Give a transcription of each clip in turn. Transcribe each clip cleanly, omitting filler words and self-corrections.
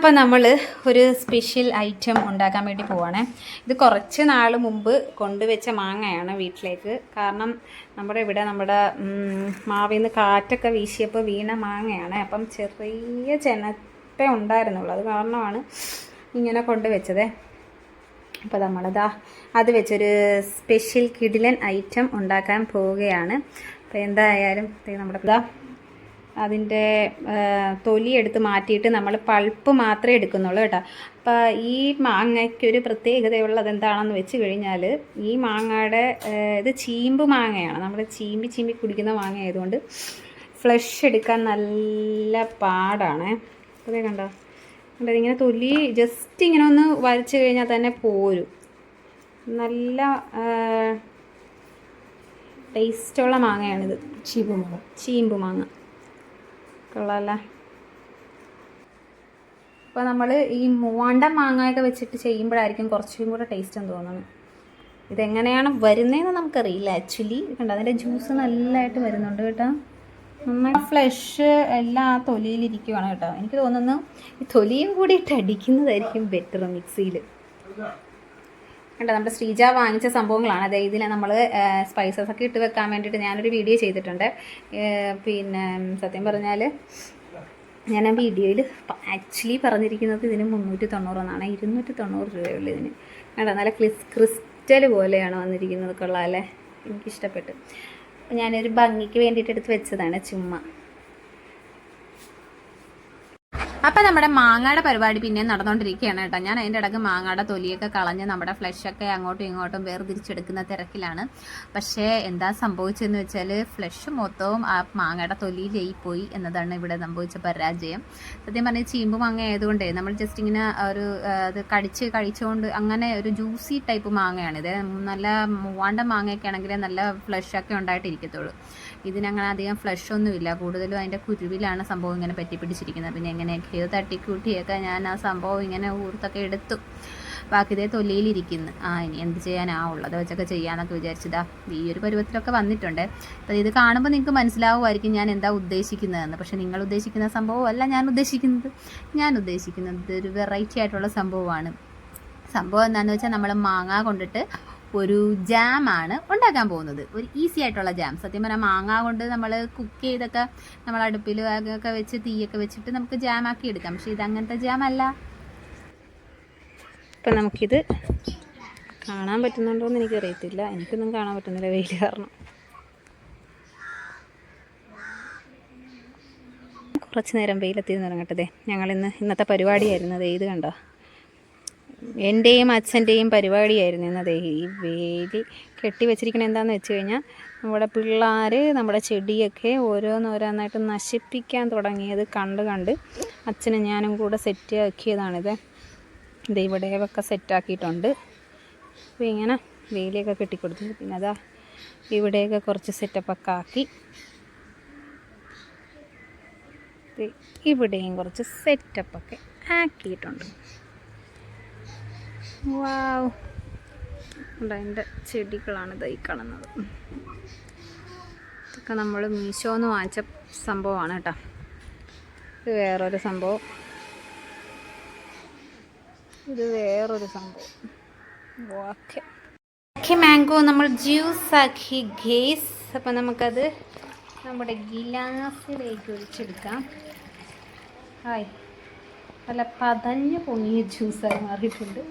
അപ്പം നമ്മൾ ഒരു സ്പെഷ്യൽ ഐറ്റം ഉണ്ടാക്കാൻ വേണ്ടി പോവാണേ. ഇത് കുറച്ച് നാൾ മുമ്പ് കൊണ്ടുവച്ച മാങ്ങയാണ് വീട്ടിലേക്ക്. കാരണം നമ്മുടെ മാവിൽ നിന്ന് കാറ്റൊക്കെ വീശിയപ്പോൾ വീണ മാങ്ങയാണ്. അപ്പം ചെറിയ ചെനത്തെ ഉണ്ടായിരുന്നുള്ളൂ, അത് കാരണമാണ് ഇങ്ങനെ കൊണ്ടുവച്ചത്. അപ്പോൾ നമ്മളിതാ അത് വെച്ചൊരു സ്പെഷ്യൽ കിടിലൻ ഐറ്റം ഉണ്ടാക്കാൻ പോവുകയാണ്. അപ്പോൾ എന്തായാലും നമ്മുടെ അതിൻ്റെ തൊലി എടുത്ത് മാറ്റിയിട്ട് നമ്മൾ പൾപ്പ് മാത്രമേ എടുക്കുന്നുള്ളൂ കേട്ടോ. അപ്പോൾ ഈ മാങ്ങയ്ക്കൊരു പ്രത്യേകതയുള്ളത് എന്താണെന്ന് വെച്ച് കഴിഞ്ഞാൽ, ഈ മാങ്ങയുടെ ഇത് ചീമ്പ് മാങ്ങയാണ്. നമ്മൾ ചീമ്പി കുടിക്കുന്ന മാങ്ങ ആയതുകൊണ്ട് ഫ്ലഷ് എടുക്കാൻ നല്ല പാടാണ്. അതേ കണ്ടോ, ഇങ്ങനെ തൊലി ജസ്റ്റ് ഇങ്ങനെ ഒന്ന് വരച്ച് കഴിഞ്ഞാൽ തന്നെ പോരും. നല്ല ടേസ്റ്റുള്ള മാങ്ങയാണിത്, ചീമ്പ് മാങ്ങ. കൊള്ളാമല്ലേ. അപ്പോൾ നമ്മൾ ഈ മൂവാണ്ടൻ മാങ്ങയൊക്കെ വെച്ചിട്ട് ചെയ്യുമ്പോഴായിരിക്കും കുറച്ചും കൂടെ ടേസ്റ്റ് എന്ന് തോന്നുന്നു. ഇതെങ്ങനെയാണ് വരുന്നതെന്ന് നമുക്കറിയില്ല ആക്ച്വലി. കണ്ടോ, അതിൻ്റെ ജ്യൂസ് നല്ലതായിട്ട് വരുന്നുണ്ട് കേട്ടോ. നന്നായി ഫ്ലഷ് എല്ലാം ആ തൊലിയിലിരിക്കുവാണ് കേട്ടോ. എനിക്ക് തോന്നുന്നു ഈ തൊലിയും കൂടി ഇട്ട് അടിക്കുന്നതായിരിക്കും ബെറ്റർ മിക്സിയിൽ. കണ്ടോ, നമ്മുടെ ശ്രീജ വാങ്ങിച്ച സംഭവങ്ങളാണ്. അതായത് ഇതിൽ നമ്മൾ സ്പൈസസ് ഒക്കെ ഇട്ട് വെക്കാൻ വേണ്ടിയിട്ട് ഞാനൊരു വീഡിയോ ചെയ്തിട്ടുണ്ട്. പിന്നെ സത്യം പറഞ്ഞാൽ ഞാൻ ആ വീഡിയോയിൽ ആക്ച്വലി പറഞ്ഞിരിക്കുന്നത് ഇതിന് 390 എന്നാണ്. 290 രൂപയുള്ളൂ ഇതിന്. കണ്ടോ, നല്ല ക്രിസ്റ്റൽ പോലെയാണ് വന്നിരിക്കുന്നത്. കൊള്ളാം അല്ലേ, എനിക്കിഷ്ടപ്പെട്ടു. ഞാനൊരു ഭംഗിക്ക് വേണ്ടിയിട്ട് എടുത്ത് വെച്ചതാണ് ചുമ്മാ. അപ്പം നമ്മുടെ മാങ്ങയുടെ പരിപാടി പിന്നെ നടന്നുകൊണ്ടിരിക്കുകയാണ് കേട്ടോ. ഞാൻ അതിൻ്റെ ഇടയ്ക്ക് മാങ്ങയുടെ തൊലിയൊക്കെ കളഞ്ഞ് നമ്മുടെ ഫ്ലഷൊക്കെ അങ്ങോട്ടും ഇങ്ങോട്ടും വേർതിരിച്ചെടുക്കുന്ന തിരക്കിലാണ്. പക്ഷേ എന്താ സംഭവിച്ചതെന്ന് വെച്ചാൽ ഫ്ലഷ് മൊത്തവും ആ മാങ്ങയുടെ തൊലിയിലായി പോയി എന്നതാണ് ഇവിടെ സംഭവിച്ച പരാജയം. സത്യം പറഞ്ഞാൽ ചീമ്പ് മാങ്ങ ആയതുകൊണ്ടേ നമ്മൾ ജസ്റ്റ് ഇങ്ങനെ ഒരു അത് കഴിച്ചുകൊണ്ട് അങ്ങനെ ഒരു ജ്യൂസി ടൈപ്പ് മാങ്ങയാണിത്. നല്ല മൂവാണ്ട മാങ്ങയൊക്കെ ആണെങ്കിൽ നല്ല ഫ്ലഷൊക്കെ ഉണ്ടായിട്ടിരിക്കത്തുള്ളൂ. ഇതിനങ്ങനെ അധികം ഫ്ലഷൊന്നുമില്ല, കൂടുതലും അതിൻ്റെ കുരുവിലാണ് സംഭവം ഇങ്ങനെ പറ്റിപ്പിടിച്ചിരിക്കുന്നത്. പിന്നെ എങ്ങനെയൊക്കെയോ തട്ടിക്കൂട്ടിയൊക്കെ ഞാൻ ആ സംഭവം ഇങ്ങനെ ഊർത്തൊക്കെ എടുത്തു. ബാക്കി ഇതേ തൊലിയിലിരിക്കുന്നു. ഇനി എന്ത് ചെയ്യാനാ, ഉള്ളത് വെച്ചൊക്കെ ചെയ്യാമെന്നൊക്കെ വിചാരിച്ചതാ. ഈ ഒരു പരുവത്തിലൊക്കെ വന്നിട്ടുണ്ട്. അപ്പോൾ ഇത് കാണുമ്പോൾ നിങ്ങൾക്ക് മനസ്സിലാവുമായിരിക്കും ഞാൻ എന്താ ഉദ്ദേശിക്കുന്നതെന്ന്. പക്ഷേ നിങ്ങൾ ഉദ്ദേശിക്കുന്ന സംഭവമല്ല ഞാൻ ഉദ്ദേശിക്കുന്നത് ഒരു വെറൈറ്റി ആയിട്ടുള്ള സംഭവമാണ്. സംഭവം എന്താണെന്ന് വെച്ചാൽ, നമ്മൾ മാങ്ങ കൊണ്ടിട്ട് ഒരു ജാമാണ് ഉണ്ടാക്കാൻ പോകുന്നത്. ഒരു ഈസി ആയിട്ടുള്ള ജാം. സത്യം പറഞ്ഞാൽ മാങ്ങ കൊണ്ട് നമ്മൾ കുക്ക് ചെയ്തൊക്കെ നമ്മൾ അടുപ്പിൽ ഒക്കെ വെച്ച് തീയൊക്കെ വെച്ചിട്ട് നമുക്ക് ജാമാക്കി എടുക്കാം. പക്ഷേ ഇതങ്ങനത്തെ ജാം അല്ല. ഇപ്പം നമുക്കിത് കാണാൻ പറ്റുന്നുണ്ടോ എന്ന് എനിക്കറിയത്തില്ല. എനിക്കൊന്നും കാണാൻ പറ്റുന്നില്ല, വെയിൽ കാരണം. കുറച്ച് നേരം വെയിലെത്തിയെന്ന് ഇറങ്ങട്ടതേ. ഇന്നത്തെ പരിപാടിയായിരുന്നത് ഇത് കണ്ടോ, എൻ്റെയും അച്ഛൻ്റെയും പരിപാടിയായിരുന്നു ഇന്നതേ. ഈ വേലി കെട്ടി വെച്ചിരിക്കണത് എന്താണെന്ന് വെച്ച് കഴിഞ്ഞാൽ, നമ്മുടെ പിള്ളേർ നമ്മുടെ ചെടിയൊക്കെ ഓരോന്നോരോന്നായിട്ട് നശിപ്പിക്കാൻ തുടങ്ങിയത് കണ്ട് അച്ഛനും ഞാനും കൂടെ സെറ്റ് ആക്കിയതാണിത്. ഇത് ഇവിടെയൊക്കെ സെറ്റാക്കിയിട്ടുണ്ട്. അപ്പോൾ ഇങ്ങനെ വേലിയൊക്കെ കെട്ടിക്കൊടുത്തു. പിന്നെ അതാ ഇവിടെയൊക്കെ കുറച്ച് സെറ്റപ്പൊക്കെ ആക്കി. ഇവിടെയും കുറച്ച് സെറ്റപ്പൊക്കെ ആക്കിയിട്ടുണ്ട്. വാവ്, അതിൻ്റെ ചെടികളാണ് ഇതായി കാണുന്നത്. ഇതൊക്കെ നമ്മൾ മീഷോന്ന് വാങ്ങിച്ച സംഭവമാണ് കേട്ടോ. ഇത് വേറൊരു സംഭവം. ഓക്കെ മാംഗോ നമ്മൾ ജ്യൂസാക്കി ഗേസ്. അപ്പം നമുക്കത് നമ്മുടെ ഗിലാസിലേക്ക് ഒഴിച്ചെടുക്കാം. നല്ല പതഞ്ഞ് പൊങ്ങിയ ജ്യൂസായി മാറിയിട്ടുണ്ട്.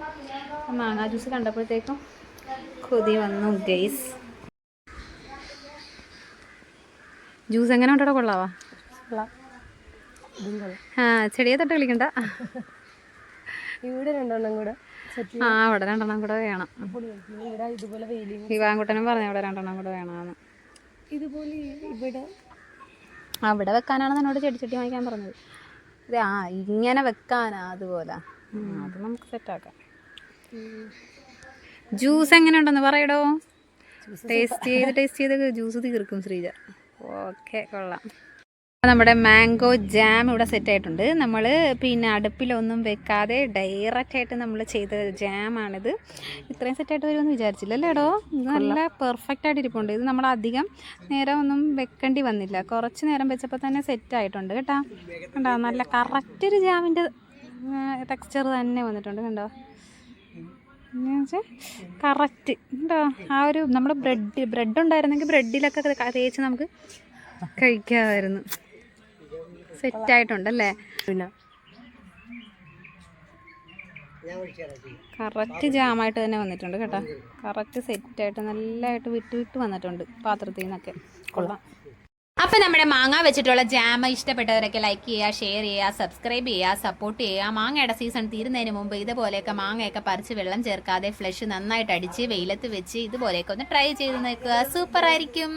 മാങ്ങാ ജ്യൂസ് കണ്ടപ്പോഴത്തേക്കും കൊതി വന്നു ഗൈസ്. ജ്യൂസ് എങ്ങനെ ഉണ്ടോ, കൊള്ളാവാ? ചെടിയെ തൊട്ട് കളിക്കണ്ട. ഇവിടെ രണ്ടെണ്ണം കൂടെ അവിടെ രണ്ടെണ്ണം കൂടെ വേണം. ശിവാൻകുട്ടനും പറഞ്ഞു ഇവിടെ രണ്ടെണ്ണം കൂടെ വേണമെന്ന്. ഇതുപോലെ അവിടെ വെക്കാനാണ് എന്നോട് ചെടി വാങ്ങിക്കാൻ പറഞ്ഞത്. ഇങ്ങനെ വെക്കാനാ അതുപോലെ. അത് നമുക്ക് സെറ്റാക്കാം. ജ്യൂസ് എങ്ങനെ ഉണ്ടെന്ന് പറയടോ. ടേസ്റ്റ് ചെയ്ത് ജ്യൂസ് തീർക്കും ശ്രീജ. ഓക്കെ, കൊള്ളാം. നമ്മുടെ മാംഗോ ജാം ഇവിടെ സെറ്റായിട്ടുണ്ട്. നമ്മൾ പിന്നെ അടുപ്പിലൊന്നും വെക്കാതെ ഡയറക്റ്റായിട്ട് നമ്മൾ ചെയ്ത ജാമാണിത്. ഇത്രയും സെറ്റായിട്ട് വരുമെന്ന് വിചാരിച്ചില്ലല്ലേടോ. നല്ല പെർഫെക്റ്റ് ആയിട്ട് ഇരിപ്പുണ്ട്. ഇത് നമ്മൾ അധികം നേരം ഒന്നും വെക്കേണ്ടി വന്നില്ല. കുറച്ച് നേരം വെച്ചപ്പോൾ തന്നെ സെറ്റായിട്ടുണ്ട് കേട്ടോ. കണ്ടോ, നല്ല കറക്റ്റ് ഒരു ജാമിൻ്റെ ടെക്സ്ചർ തന്നെ വന്നിട്ടുണ്ട് കണ്ടോ. കറക്റ്റ് ഉണ്ടോ. ആ ഒരു നമ്മുടെ ബ്രെഡ് ഉണ്ടായിരുന്നെങ്കിൽ ബ്രെഡിലൊക്കെ തേച്ച് നമുക്ക് കഴിക്കാമായിരുന്നു. സെറ്റായിട്ടുണ്ടല്ലേ. പിന്നെ കറക്റ്റ് ജാമായിട്ട് തന്നെ വന്നിട്ടുണ്ട് കേട്ടോ. കറക്റ്റ് സെറ്റായിട്ട് നല്ലതായിട്ട് വിട്ട് വന്നിട്ടുണ്ട് പാത്രത്തിൽ നിന്നൊക്കെ. കൊള്ളാം. അപ്പം നമ്മുടെ മാങ്ങ വെച്ചിട്ടുള്ള ജാമ ഇഷ്ടപ്പെട്ടവരൊക്കെ ലൈക്ക് ചെയ്യുക, ഷെയർ ചെയ്യുക, സബ്സ്ക്രൈബ് ചെയ്യുക, സപ്പോർട്ട് ചെയ്യുക. മാങ്ങയുടെ സീസൺ തീരുന്നതിന് മുമ്പ് ഇതുപോലെയൊക്കെ മാങ്ങയൊക്കെ പറിച്ച് വെള്ളം ചേർക്കാതെ ഫ്ലഷ് നന്നായിട്ട് അടിച്ച് വെയിലത്ത് വെച്ച് ഇതുപോലെയൊക്കെ ഒന്ന് ട്രൈ ചെയ്ത് നോക്കുക. സൂപ്പർ ആയിരിക്കും.